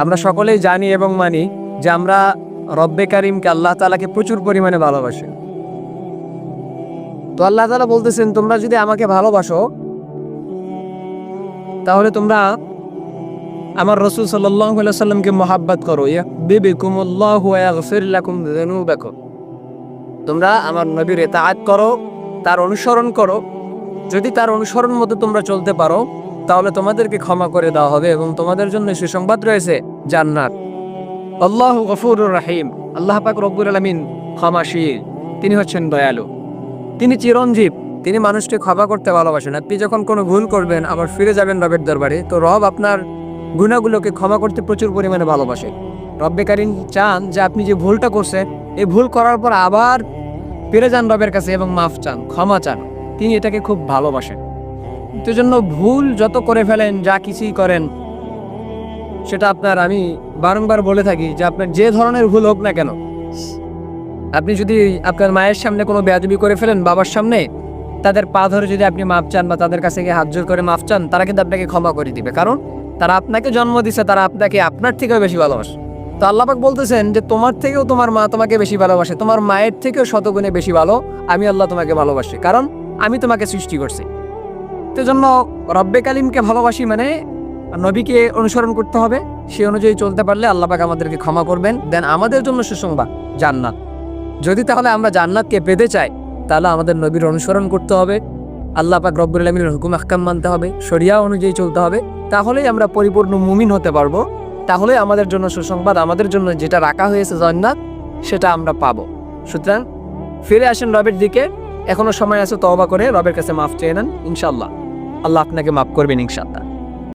আমরা সকলেই জানি এবং মানি যে আমরা রব্বে কারিমকে আল্লাহ তাআলাকে প্রচুর পরিমাণে ভালোবাসি। তো আল্লাহ তাআলা বলতেছেন, তোমরা যদি আমাকে ভালোবাসো তাহলে তোমরা আমার রাসূল সাল্লাল্লাহু আলাইহি ওয়াসাল্লামকে মহব্বত করো। ইয়াহবিবকুমুল্লাহু ওয়া ইয়াগফির লাকুম যুনুবাকুম। তোমরা আমার নবীর ইতাআত করো, তার অনুসরণ করো। যদি তার অনুসরণ মতো তোমরা চলতে পারো তাহলে তোমাদেরকে ক্ষমা করে দেওয়া হবে এবং তোমাদের জন্য সুসংবাদ রয়েছে জান্নাত। আল্লাহু গফুরুর রহিম। আল্লাহ পাক রব্বুল আলামিন ক্ষমাশীল, তিনি হচ্ছেন দয়ালু, তিনি চিরঞ্জীব, তিনি মানুষকে ক্ষমা করতে ভালোবাসেন। আপনি যখন কোনো ভুল করবেন আবার ফিরে যাবেন রবের দরবারে, তো রব আপনার গুনাহগুলোকে ক্ষমা করতে প্রচুর পরিমাণে ভালোবাসে। রব্বে কারিম চান যে আপনি যে ভুলটা করছেন এই ভুল করার পর আবার ফিরে যান রবের কাছে এবং মাফ চান, ক্ষমা চান। তিনি এটাকে খুব ভালোবাসেন। তো জন্য ভুল যত করে ফেলেন, যা কিছুই করেন, সেটা আপনার, আমি বারংবার বলে থাকি যে আপনার যে ধরনের ভুল হোক না কেন, আপনি যদি আপনার মায়ের সামনে কোনো বেয়াদবি করে ফেলেন, বাবার সামনে, তাদের পা ধরে যদি আপনি মাফ চান বা তাদের কাছে গিয়ে হাত জোর করে মাফ চান, তারা কিন্তু আপনাকে ক্ষমা করে দিবে। কারণ তারা আপনাকে জন্ম দিছে, তারা আপনাকে আপনার থেকেও বেশি ভালোবাসে। তো আল্লাহ পাক বলতেছেন যে তোমার থেকেও তোমার মা তোমাকে বেশি ভালোবাসে, তোমার মায়ের থেকেও শতগুণে বেশি ভালো আমি আল্লাহ তোমাকে ভালোবাসি, কারণ আমি তোমাকে সৃষ্টি করছি। তো জন্য রব্বে কালিমকে ভালোবাসি মানে নবীকে অনুসরণ করতে হবে, সে অনুযায়ী চলতে পারলে আল্লাহ পাক আমাদেরকে ক্ষমা করবেন, দেন আমাদের জন্য সুসংবাদ জান্নাত। যদি তাহলে আমরা জান্নাতকে পেতে চাই তাহলে আমাদের নবীর অনুসরণ করতে হবে, আল্লাহ পাক রব্বুল আলামিনের হুকুম আহকাম মানতে হবে, শরিয়া অনুযায়ী চলতে হবে। তাহলেই আমরা পরিপূর্ণ মুমিন হতে পারবো, তাহলে আমাদের জন্য সুসংবাদ, আমাদের জন্য যেটা রাখা হয়েছে জান্নাত, সেটা আমরা পাবো। সুতরাং ফিরে আসেন রবের দিকে, এখনো সময় আছে তওবা করে রবের কাছে মাফ চেয়ে নেন, ইনশাআল্লাহ আল্লাহ আপনাকে মাফ করবেন ইনশাআল্লাহ।